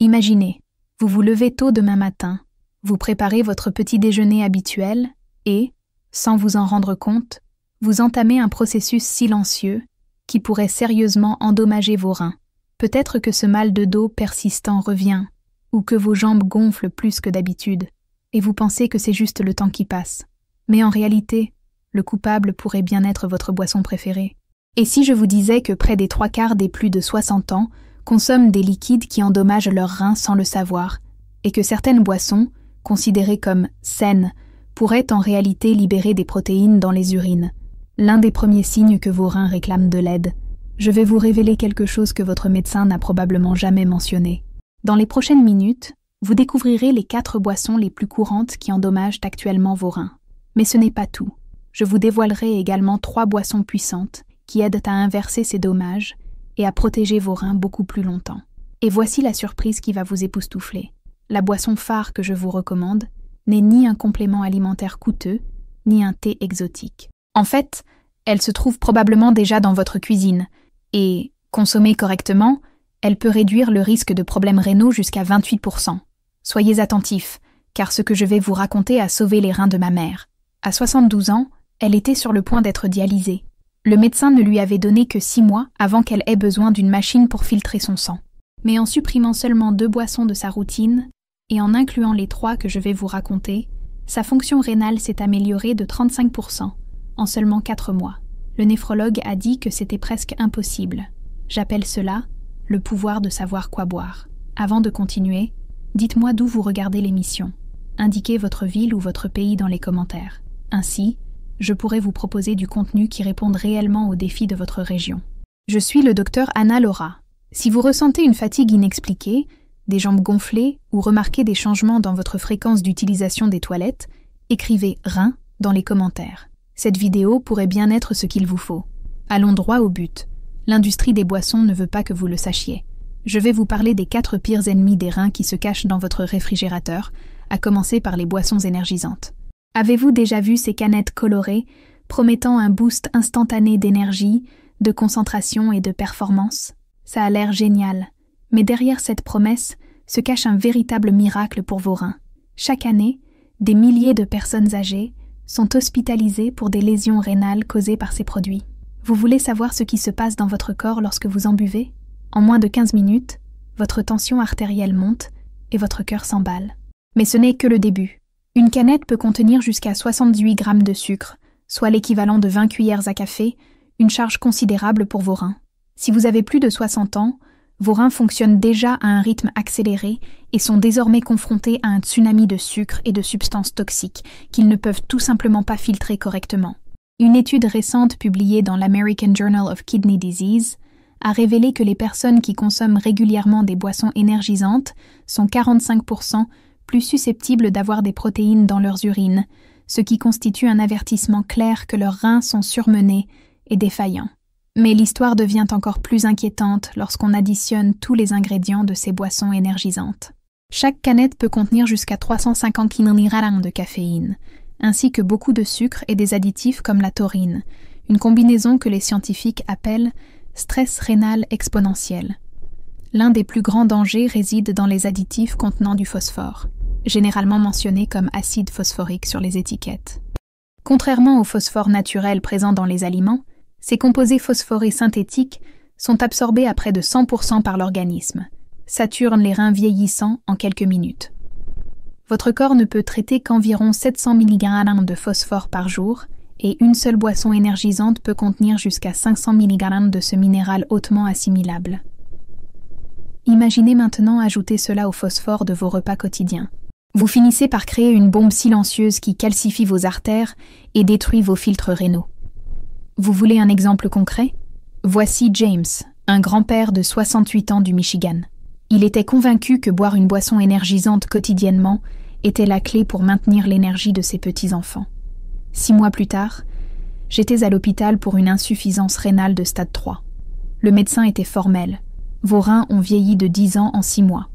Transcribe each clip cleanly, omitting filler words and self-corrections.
Imaginez, vous vous levez tôt demain matin, vous préparez votre petit déjeuner habituel et, sans vous en rendre compte, vous entamez un processus silencieux qui pourrait sérieusement endommager vos reins. Peut-être que ce mal de dos persistant revient, ou que vos jambes gonflent plus que d'habitude, et vous pensez que c'est juste le temps qui passe. Mais en réalité, le coupable pourrait bien être votre boisson préférée. Et si je vous disais que près des 3/4 des plus de 60 ans consomment des liquides qui endommagent leurs reins sans le savoir, et que certaines boissons, considérées comme saines, pourraient en réalité libérer des protéines dans les urines, l'un des premiers signes que vos reins réclament de l'aide. Je vais vous révéler quelque chose que votre médecin n'a probablement jamais mentionné. Dans les prochaines minutes, vous découvrirez les 4 boissons les plus courantes qui endommagent actuellement vos reins. Mais ce n'est pas tout. Je vous dévoilerai également 3 boissons puissantes qui aident à inverser ces dommages et à protéger vos reins beaucoup plus longtemps. Et voici la surprise qui va vous époustoufler. La boisson phare que je vous recommande n'est ni un complément alimentaire coûteux, ni un thé exotique. En fait, elle se trouve probablement déjà dans votre cuisine, et, consommée correctement, elle peut réduire le risque de problèmes rénaux jusqu'à 28%. Soyez attentifs, car ce que je vais vous raconter a sauvé les reins de ma mère. À 72 ans, elle était sur le point d'être dialysée. Le médecin ne lui avait donné que 6 mois avant qu'elle ait besoin d'une machine pour filtrer son sang. Mais en supprimant seulement 2 boissons de sa routine, et en incluant les 3 que je vais vous raconter, sa fonction rénale s'est améliorée de 35% en seulement 4 mois. Le néphrologue a dit que c'était presque impossible. J'appelle cela le pouvoir de savoir quoi boire. Avant de continuer, dites-moi d'où vous regardez l'émission. Indiquez votre ville ou votre pays dans les commentaires. Ainsi, je pourrai vous proposer du contenu qui réponde réellement aux défis de votre région. Je suis le docteur Anna Laura. Si vous ressentez une fatigue inexpliquée, des jambes gonflées ou remarquez des changements dans votre fréquence d'utilisation des toilettes, écrivez « rein » dans les commentaires. Cette vidéo pourrait bien être ce qu'il vous faut. Allons droit au but. L'industrie des boissons ne veut pas que vous le sachiez. Je vais vous parler des 4 pires ennemis des reins qui se cachent dans votre réfrigérateur, à commencer par les boissons énergisantes. Avez-vous déjà vu ces canettes colorées, promettant un boost instantané d'énergie, de concentration et de performance? Ça a l'air génial, mais derrière cette promesse se cache un véritable miracle pour vos reins. Chaque année, des milliers de personnes âgées sont hospitalisées pour des lésions rénales causées par ces produits. Vous voulez savoir ce qui se passe dans votre corps lorsque vous en buvez? En moins de 15 minutes, votre tension artérielle monte et votre cœur s'emballe. Mais ce n'est que le début. Une canette peut contenir jusqu'à 78 grammes de sucre, soit l'équivalent de 20 cuillères à café, une charge considérable pour vos reins. Si vous avez plus de 60 ans, vos reins fonctionnent déjà à un rythme accéléré et sont désormais confrontés à un tsunami de sucre et de substances toxiques qu'ils ne peuvent tout simplement pas filtrer correctement. Une étude récente publiée dans l'American Journal of Kidney Disease a révélé que les personnes qui consomment régulièrement des boissons énergisantes sont 45% plus susceptibles d'avoir des protéines dans leurs urines, ce qui constitue un avertissement clair que leurs reins sont surmenés et défaillants. Mais l'histoire devient encore plus inquiétante lorsqu'on additionne tous les ingrédients de ces boissons énergisantes. Chaque canette peut contenir jusqu'à 350 mg de caféine, ainsi que beaucoup de sucre et des additifs comme la taurine, une combinaison que les scientifiques appellent stress rénal exponentiel. L'un des plus grands dangers réside dans les additifs contenant du phosphore, généralement mentionnés comme acide phosphorique sur les étiquettes. Contrairement au phosphore naturel présent dans les aliments, ces composés phosphorés synthétiques sont absorbés à près de 100% par l'organisme, saturent les reins vieillissants en quelques minutes. Votre corps ne peut traiter qu'environ 700 mg de phosphore par jour et une seule boisson énergisante peut contenir jusqu'à 500 mg de ce minéral hautement assimilable. Imaginez maintenant ajouter cela au phosphore de vos repas quotidiens. Vous finissez par créer une bombe silencieuse qui calcifie vos artères et détruit vos filtres rénaux. Vous voulez un exemple concret? Voici James, un grand-père de 68 ans du Michigan. Il était convaincu que boire une boisson énergisante quotidiennement était la clé pour maintenir l'énergie de ses petits-enfants. 6 mois plus tard, j'étais à l'hôpital pour une insuffisance rénale de stade 3. Le médecin était formel. Vos reins ont vieilli de 10 ans en 6 mois.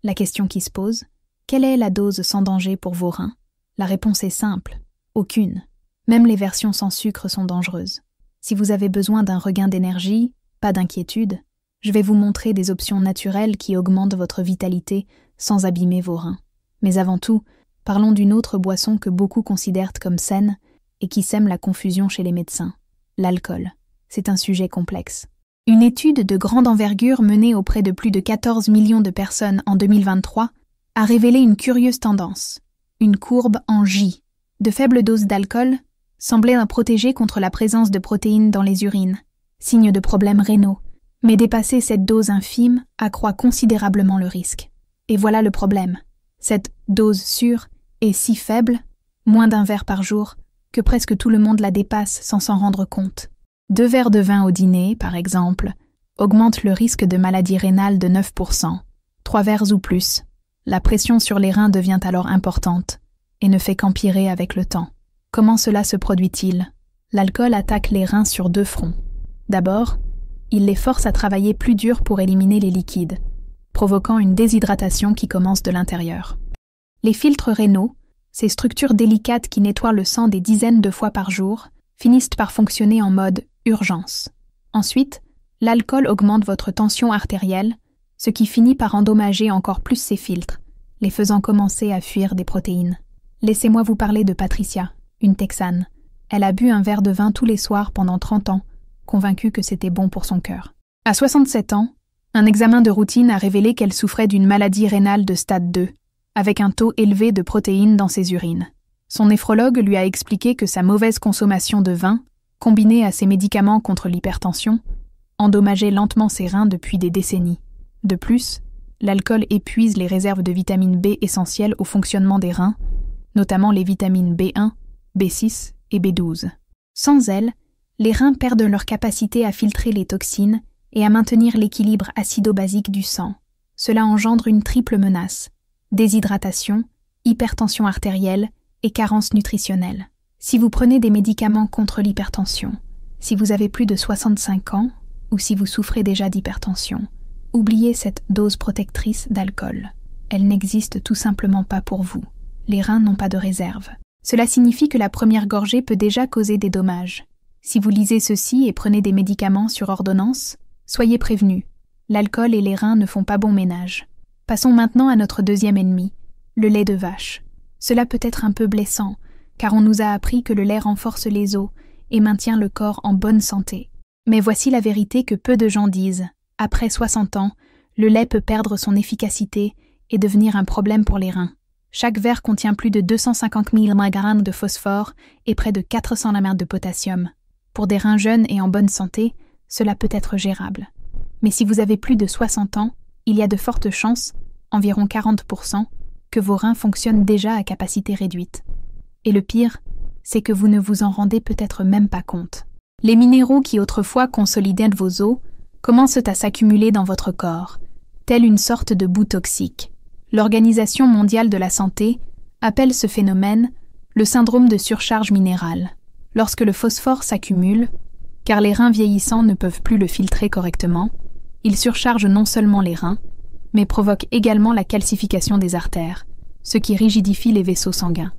La question qui se pose, quelle est la dose sans danger pour vos reins? La réponse est simple, aucune. Même les versions sans sucre sont dangereuses. Si vous avez besoin d'un regain d'énergie, pas d'inquiétude. Je vais vous montrer des options naturelles qui augmentent votre vitalité sans abîmer vos reins. Mais avant tout, parlons d'une autre boisson que beaucoup considèrent comme saine et qui sème la confusion chez les médecins, l'alcool. C'est un sujet complexe. Une étude de grande envergure menée auprès de plus de 14 millions de personnes en 2023 a révélé une curieuse tendance, une courbe en J. De faibles doses d'alcool semblaient protéger contre la présence de protéines dans les urines, signe de problèmes rénaux, mais dépasser cette dose infime accroît considérablement le risque. Et voilà le problème. Cette dose sûre est si faible, moins d'un verre par jour, que presque tout le monde la dépasse sans s'en rendre compte. 2 verres de vin au dîner, par exemple, augmentent le risque de maladie rénale de 9%. 3 verres ou plus. La pression sur les reins devient alors importante et ne fait qu'empirer avec le temps. Comment cela se produit-il? L'alcool attaque les reins sur 2 fronts. D'abord, il les force à travailler plus dur pour éliminer les liquides, provoquant une déshydratation qui commence de l'intérieur. Les filtres rénaux, ces structures délicates qui nettoient le sang des dizaines de fois par jour, finissent par fonctionner en mode urgence. Ensuite, l'alcool augmente votre tension artérielle, ce qui finit par endommager encore plus ces filtres, les faisant commencer à fuir des protéines. Laissez-moi vous parler de Patricia, une Texane. Elle a bu un verre de vin tous les soirs pendant 30 ans, convaincue que c'était bon pour son cœur. À 67 ans, un examen de routine a révélé qu'elle souffrait d'une maladie rénale de stade 2, avec un taux élevé de protéines dans ses urines. Son néphrologue lui a expliqué que sa mauvaise consommation de vin, combinée à ses médicaments contre l'hypertension, endommageait lentement ses reins depuis des décennies. De plus, l'alcool épuise les réserves de vitamine B essentielles au fonctionnement des reins, notamment les vitamines B1, B6 et B12. Sans elles, les reins perdent leur capacité à filtrer les toxines et à maintenir l'équilibre acido-basique du sang. Cela engendre une triple menace: déshydratation, hypertension artérielle et carence nutritionnelle. Si vous prenez des médicaments contre l'hypertension, si vous avez plus de 65 ans ou si vous souffrez déjà d'hypertension, oubliez cette dose protectrice d'alcool. Elle n'existe tout simplement pas pour vous. Les reins n'ont pas de réserve. Cela signifie que la première gorgée peut déjà causer des dommages. Si vous lisez ceci et prenez des médicaments sur ordonnance, soyez prévenus. L'alcool et les reins ne font pas bon ménage. Passons maintenant à notre deuxième ennemi, le lait de vache. Cela peut être un peu blessant, car on nous a appris que le lait renforce les os et maintient le corps en bonne santé. Mais voici la vérité que peu de gens disent. Après 60 ans, le lait peut perdre son efficacité et devenir un problème pour les reins. Chaque verre contient plus de 250 mg de phosphore et près de 400 mg de potassium. Pour des reins jeunes et en bonne santé, cela peut être gérable. Mais si vous avez plus de 60 ans, il y a de fortes chances, environ 40%, que vos reins fonctionnent déjà à capacité réduite. Et le pire, c'est que vous ne vous en rendez peut-être même pas compte. Les minéraux qui autrefois consolidaient vos os commencent à s'accumuler dans votre corps, telle une sorte de boue toxique. L'Organisation mondiale de la santé appelle ce phénomène le syndrome de surcharge minérale. Lorsque le phosphore s'accumule, car les reins vieillissants ne peuvent plus le filtrer correctement, il surcharge non seulement les reins, mais provoque également la calcification des artères, ce qui rigidifie les vaisseaux sanguins.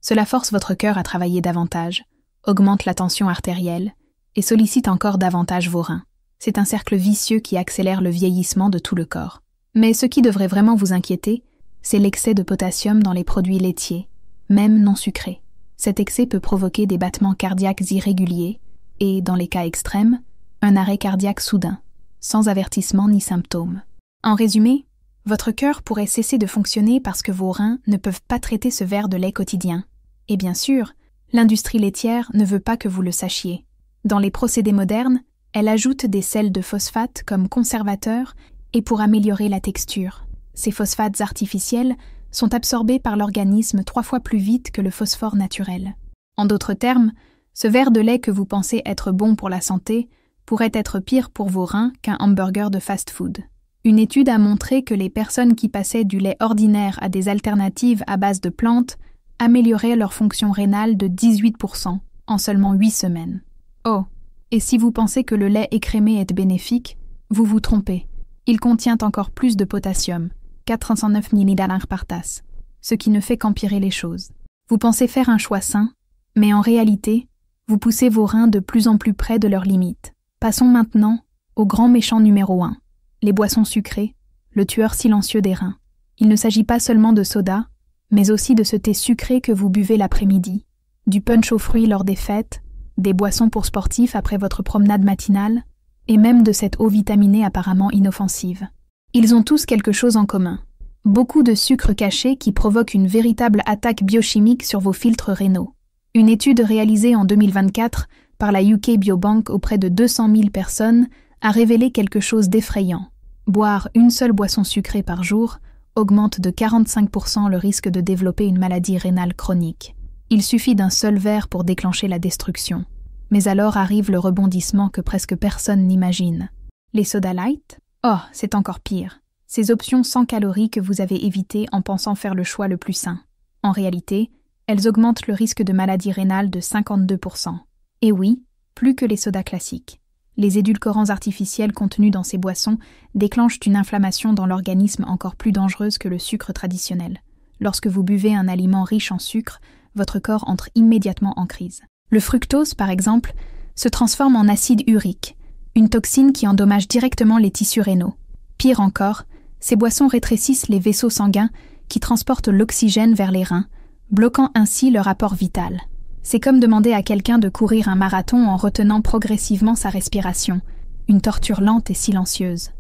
Cela force votre cœur à travailler davantage, augmente la tension artérielle et sollicite encore davantage vos reins. C'est un cercle vicieux qui accélère le vieillissement de tout le corps. Mais ce qui devrait vraiment vous inquiéter, c'est l'excès de potassium dans les produits laitiers, même non sucrés. Cet excès peut provoquer des battements cardiaques irréguliers et, dans les cas extrêmes, un arrêt cardiaque soudain, sans avertissement ni symptômes. En résumé, votre cœur pourrait cesser de fonctionner parce que vos reins ne peuvent pas traiter ce verre de lait quotidien. Et bien sûr, l'industrie laitière ne veut pas que vous le sachiez. Dans les procédés modernes, elle ajoute des sels de phosphate comme conservateurs et pour améliorer la texture. Ces phosphates artificiels sont absorbés par l'organisme 3 fois plus vite que le phosphore naturel. En d'autres termes, ce verre de lait que vous pensez être bon pour la santé pourrait être pire pour vos reins qu'un hamburger de fast-food. Une étude a montré que les personnes qui passaient du lait ordinaire à des alternatives à base de plantes amélioraient leur fonction rénale de 18% en seulement 8 semaines. Oh, et si vous pensez que le lait écrémé est bénéfique, vous vous trompez. Il contient encore plus de potassium, 409 mg par tasse, ce qui ne fait qu'empirer les choses. Vous pensez faire un choix sain, mais en réalité, vous poussez vos reins de plus en plus près de leurs limites. Passons maintenant au grand méchant numéro 1, les boissons sucrées, le tueur silencieux des reins. Il ne s'agit pas seulement de soda, mais aussi de ce thé sucré que vous buvez l'après-midi, du punch aux fruits lors des fêtes, des boissons pour sportifs après votre promenade matinale, et même de cette eau vitaminée apparemment inoffensive. Ils ont tous quelque chose en commun. Beaucoup de sucre caché qui provoque une véritable attaque biochimique sur vos filtres rénaux. Une étude réalisée en 2024 par la UK Biobank auprès de 200 000 personnes a révélé quelque chose d'effrayant. Boire une seule boisson sucrée par jour augmente de 45% le risque de développer une maladie rénale chronique. Il suffit d'un seul verre pour déclencher la destruction. Mais alors arrive le rebondissement que presque personne n'imagine. Les soda light? Oh, c'est encore pire. Ces options sans calories que vous avez évitées en pensant faire le choix le plus sain. En réalité, elles augmentent le risque de maladie rénale de 52%. Et oui, plus que les sodas classiques. Les édulcorants artificiels contenus dans ces boissons déclenchent une inflammation dans l'organisme encore plus dangereuse que le sucre traditionnel. Lorsque vous buvez un aliment riche en sucre, votre corps entre immédiatement en crise. Le fructose, par exemple, se transforme en acide urique, une toxine qui endommage directement les tissus rénaux. Pire encore, ces boissons rétrécissent les vaisseaux sanguins qui transportent l'oxygène vers les reins, bloquant ainsi leur apport vital. C'est comme demander à quelqu'un de courir un marathon en retenant progressivement sa respiration, une torture lente et silencieuse.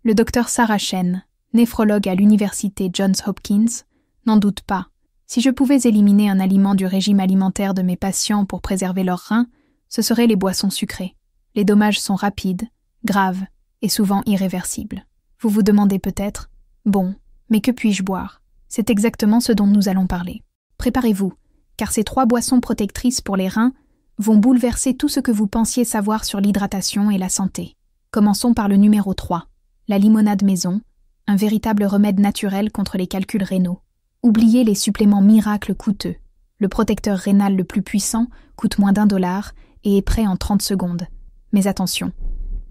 Le docteur Sarah Shen, néphrologue à l'université Johns Hopkins, n'en doute pas. Si je pouvais éliminer un aliment du régime alimentaire de mes patients pour préserver leurs reins, ce seraient les boissons sucrées. Les dommages sont rapides, graves et souvent irréversibles. Vous vous demandez peut-être « Bon, mais que puis-je boire ?» C'est exactement ce dont nous allons parler. Préparez-vous, car ces 3 boissons protectrices pour les reins vont bouleverser tout ce que vous pensiez savoir sur l'hydratation et la santé. Commençons par le numéro 3, la limonade maison, un véritable remède naturel contre les calculs rénaux. Oubliez les suppléments miracles coûteux. Le protecteur rénal le plus puissant coûte moins d'$1 et est prêt en 30 secondes. Mais attention,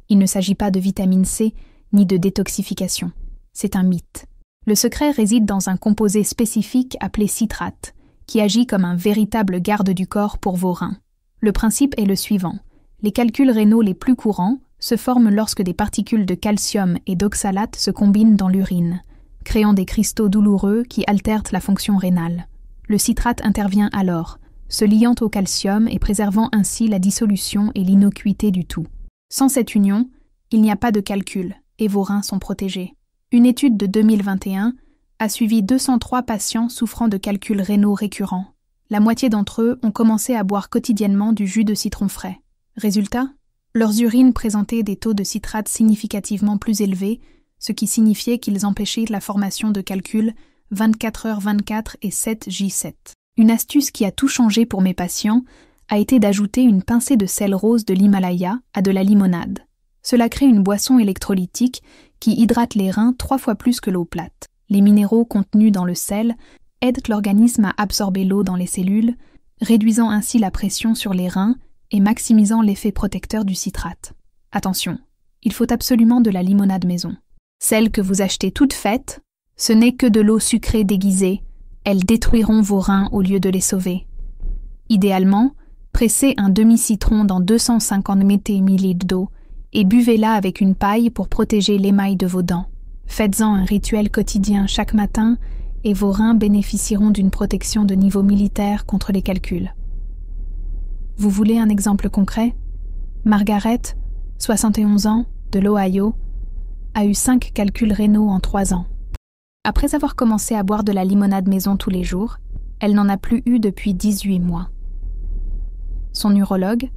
il ne s'agit pas de vitamine C ni de détoxification. C'est un mythe. Le secret réside dans un composé spécifique appelé citrate, qui agit comme un véritable garde du corps pour vos reins. Le principe est le suivant. Les calculs rénaux les plus courants se forment lorsque des particules de calcium et d'oxalate se combinent dans l'urine, créant des cristaux douloureux qui altèrent la fonction rénale. Le citrate intervient alors, se liant au calcium et préservant ainsi la dissolution et l'innocuité du tout. Sans cette union, il n'y a pas de calcul et vos reins sont protégés. Une étude de 2021 a suivi 203 patients souffrant de calculs rénaux récurrents. La moitié d'entre eux ont commencé à boire quotidiennement du jus de citron frais. Résultat, leurs urines présentaient des taux de citrate significativement plus élevés, ce qui signifiait qu'ils empêchaient la formation de calculs 24h24 et 7J7. Une astuce qui a tout changé pour mes patients a été d'ajouter une pincée de sel rose de l'Himalaya à de la limonade. Cela crée une boisson électrolytique qui hydrate les reins 3 fois plus que l'eau plate. Les minéraux contenus dans le sel aident l'organisme à absorber l'eau dans les cellules, réduisant ainsi la pression sur les reins et maximisant l'effet protecteur du citrate. Attention, il faut absolument de la limonade maison. Celle que vous achetez toute faite, ce n'est que de l'eau sucrée déguisée. Elles détruiront vos reins au lieu de les sauver. Idéalement, pressez un demi-citron dans 250 ml d'eau et buvez-la avec une paille pour protéger l'émail de vos dents. Faites-en un rituel quotidien chaque matin et vos reins bénéficieront d'une protection de niveau militaire contre les calculs. Vous voulez un exemple concret? Margaret, 71 ans, de l'Ohio, a eu 5 calculs rénaux en 3 ans. Après avoir commencé à boire de la limonade maison tous les jours, elle n'en a plus eu depuis 18 mois. Son urologue,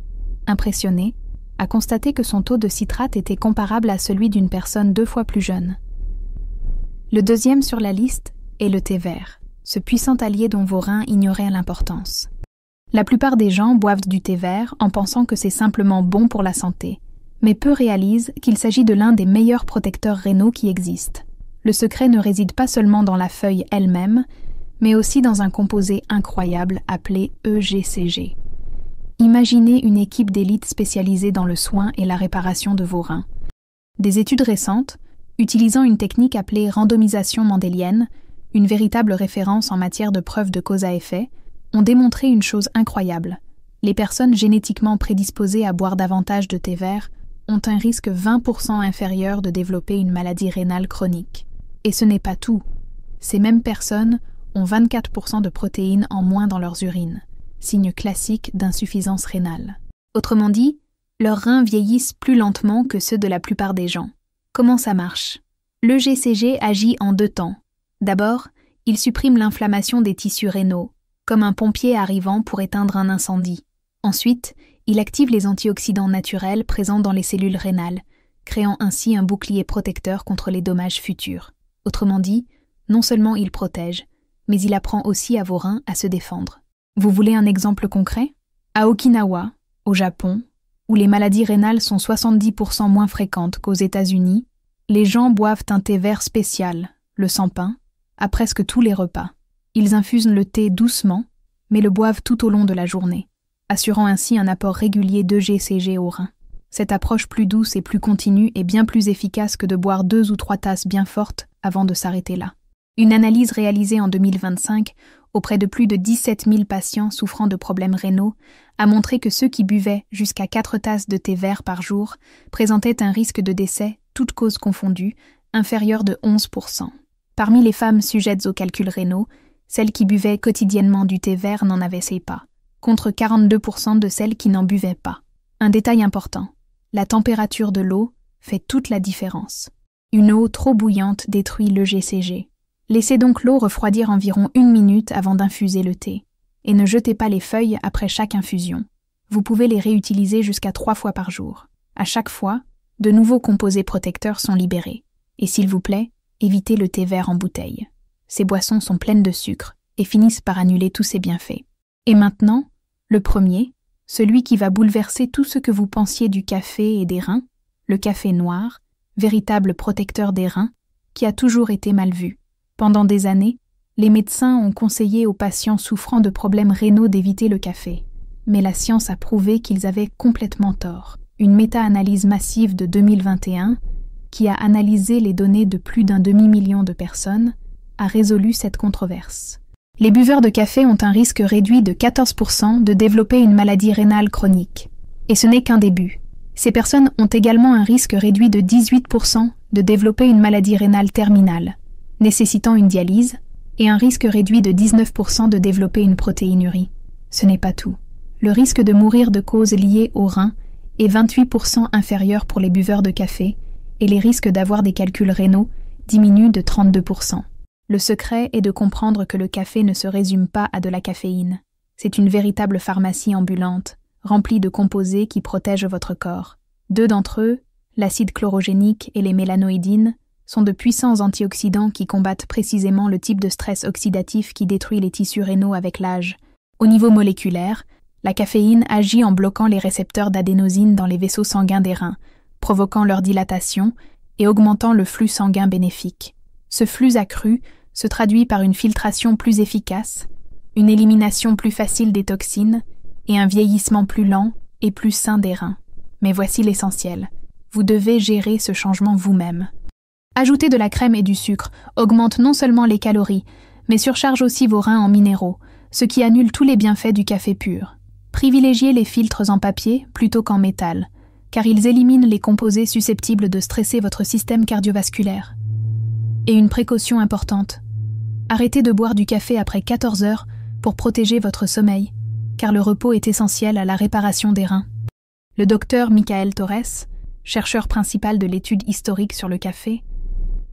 impressionné, a constaté que son taux de citrate était comparable à celui d'une personne 2 fois plus jeune. Le deuxième sur la liste est le thé vert, ce puissant allié dont vos reins ignoraient l'importance. La plupart des gens boivent du thé vert en pensant que c'est simplement bon pour la santé, mais peu réalisent qu'il s'agit de l'un des meilleurs protecteurs rénaux qui existent. Le secret ne réside pas seulement dans la feuille elle-même, mais aussi dans un composé incroyable appelé EGCG. Imaginez une équipe d'élite spécialisée dans le soin et la réparation de vos reins. Des études récentes, utilisant une technique appelée randomisation mendélienne, une véritable référence en matière de preuve de cause à effet, ont démontré une chose incroyable. Les personnes génétiquement prédisposées à boire davantage de thé vert ont un risque 20% inférieur de développer une maladie rénale chronique. Et ce n'est pas tout. Ces mêmes personnes ont 24% de protéines en moins dans leurs urines, signe classique d'insuffisance rénale. Autrement dit, leurs reins vieillissent plus lentement que ceux de la plupart des gens. Comment ça marche? Le GCG agit en 2 temps. D'abord, il supprime l'inflammation des tissus rénaux, comme un pompier arrivant pour éteindre un incendie. Ensuite, il active les antioxydants naturels présents dans les cellules rénales, créant ainsi un bouclier protecteur contre les dommages futurs. Autrement dit, non seulement il protège, mais il apprend aussi à vos reins à se défendre. Vous voulez un exemple concret? À Okinawa, au Japon, où les maladies rénales sont 70% moins fréquentes qu'aux États-Unis, les gens boivent un thé vert spécial, le sans-pin, à presque tous les repas. Ils infusent le thé doucement, mais le boivent tout au long de la journée, assurant ainsi un apport régulier de GCG aux reins. Cette approche plus douce et plus continue est bien plus efficace que de boire 2 ou 3 tasses bien fortes avant de s'arrêter là. Une analyse réalisée en 2025 auprès de plus de 17 000 patients souffrant de problèmes rénaux a montré que ceux qui buvaient jusqu'à 4 tasses de thé vert par jour présentaient un risque de décès, toutes causes confondues, inférieur de 11%. Parmi les femmes sujettes aux calculs rénaux, celles qui buvaient quotidiennement du thé vert n'en avaient pas, contre 42% de celles qui n'en buvaient pas. Un détail important, la température de l'eau fait toute la différence. Une eau trop bouillante détruit le GCG. Laissez donc l'eau refroidir environ 1 minute avant d'infuser le thé. Et ne jetez pas les feuilles après chaque infusion. Vous pouvez les réutiliser jusqu'à 3 fois par jour. À chaque fois, de nouveaux composés protecteurs sont libérés. Et s'il vous plaît, évitez le thé vert en bouteille. Ces boissons sont pleines de sucre et finissent par annuler tous ses bienfaits. Et maintenant, le premier, celui qui va bouleverser tout ce que vous pensiez du café et des reins, le café noir, véritable protecteur des reins, qui a toujours été mal vu. Pendant des années, les médecins ont conseillé aux patients souffrant de problèmes rénaux d'éviter le café. Mais la science a prouvé qu'ils avaient complètement tort. Une méta-analyse massive de 2021, qui a analysé les données de plus d'1 demi-million de personnes, a résolu cette controverse. Les buveurs de café ont un risque réduit de 14% de développer une maladie rénale chronique. Et ce n'est qu'un début. Ces personnes ont également un risque réduit de 18% de développer une maladie rénale terminale, nécessitant une dialyse, et un risque réduit de 19% de développer une protéinurie. Ce n'est pas tout. Le risque de mourir de causes liées aux reins est 28% inférieur pour les buveurs de café, et les risques d'avoir des calculs rénaux diminuent de 32%. Le secret est de comprendre que le café ne se résume pas à de la caféine. C'est une véritable pharmacie ambulante, remplie de composés qui protègent votre corps. 2 d'entre eux, l'acide chlorogénique et les mélanoïdines, sont de puissants antioxydants qui combattent précisément le type de stress oxydatif qui détruit les tissus rénaux avec l'âge. Au niveau moléculaire, la caféine agit en bloquant les récepteurs d'adénosine dans les vaisseaux sanguins des reins, provoquant leur dilatation et augmentant le flux sanguin bénéfique. Ce flux accru se traduit par une filtration plus efficace, une élimination plus facile des toxines et un vieillissement plus lent et plus sain des reins. Mais voici l'essentiel. Vous devez gérer ce changement vous-même. Ajouter de la crème et du sucre augmente non seulement les calories, mais surcharge aussi vos reins en minéraux, ce qui annule tous les bienfaits du café pur. Privilégiez les filtres en papier plutôt qu'en métal, car ils éliminent les composés susceptibles de stresser votre système cardiovasculaire. Et une précaution importante. Arrêtez de boire du café après 14 heures pour protéger votre sommeil, car le repos est essentiel à la réparation des reins. Le docteur Michael Torres, chercheur principal de l'étude historique sur le café,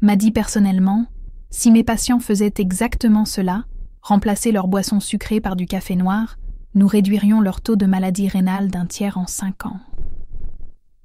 m'a dit personnellement, si mes patients faisaient exactement cela, remplacer leur boisson sucrée par du café noir, nous réduirions leur taux de maladie rénale d'un tiers en 5 ans.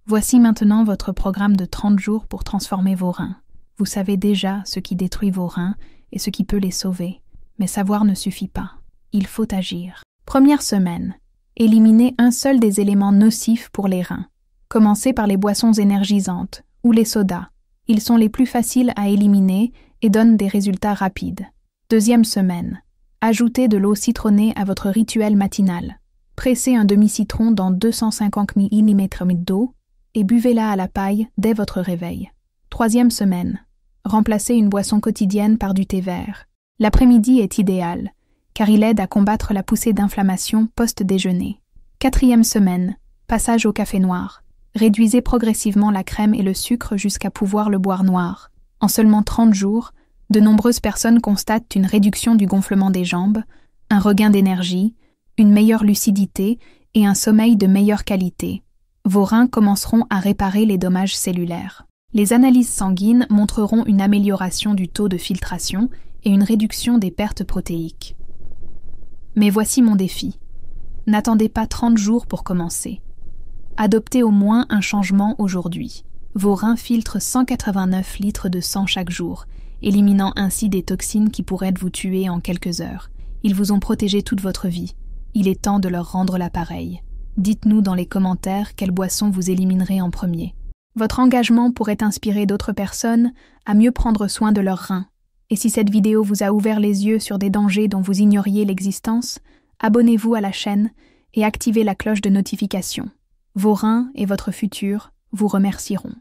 Voici maintenant votre programme de 30 jours pour transformer vos reins. Vous savez déjà ce qui détruit vos reins et ce qui peut les sauver, mais savoir ne suffit pas. Il faut agir. Première semaine. Éliminez un seul des éléments nocifs pour les reins. Commencez par les boissons énergisantes ou les sodas. Ils sont les plus faciles à éliminer et donnent des résultats rapides. Deuxième semaine. Ajoutez de l'eau citronnée à votre rituel matinal. Pressez un demi-citron dans 250 ml d'eau et buvez-la à la paille dès votre réveil. Troisième semaine. Remplacez une boisson quotidienne par du thé vert. L'après-midi est idéal, car il aide à combattre la poussée d'inflammation post-déjeuner. Quatrième semaine. Passage au café noir. Réduisez progressivement la crème et le sucre jusqu'à pouvoir le boire noir. En seulement 30 jours, de nombreuses personnes constatent une réduction du gonflement des jambes, un regain d'énergie, une meilleure lucidité et un sommeil de meilleure qualité. Vos reins commenceront à réparer les dommages cellulaires. Les analyses sanguines montreront une amélioration du taux de filtration et une réduction des pertes protéiques. Mais voici mon défi. N'attendez pas 30 jours pour commencer. Adoptez au moins un changement aujourd'hui. Vos reins filtrent 189 litres de sang chaque jour, éliminant ainsi des toxines qui pourraient vous tuer en quelques heures. Ils vous ont protégé toute votre vie. Il est temps de leur rendre l'appareil. Dites-nous dans les commentaires quelle boisson vous éliminerez en premier. Votre engagement pourrait inspirer d'autres personnes à mieux prendre soin de leurs reins. Et si cette vidéo vous a ouvert les yeux sur des dangers dont vous ignoriez l'existence, abonnez-vous à la chaîne et activez la cloche de notification. Vos reins et votre futur vous remercieront.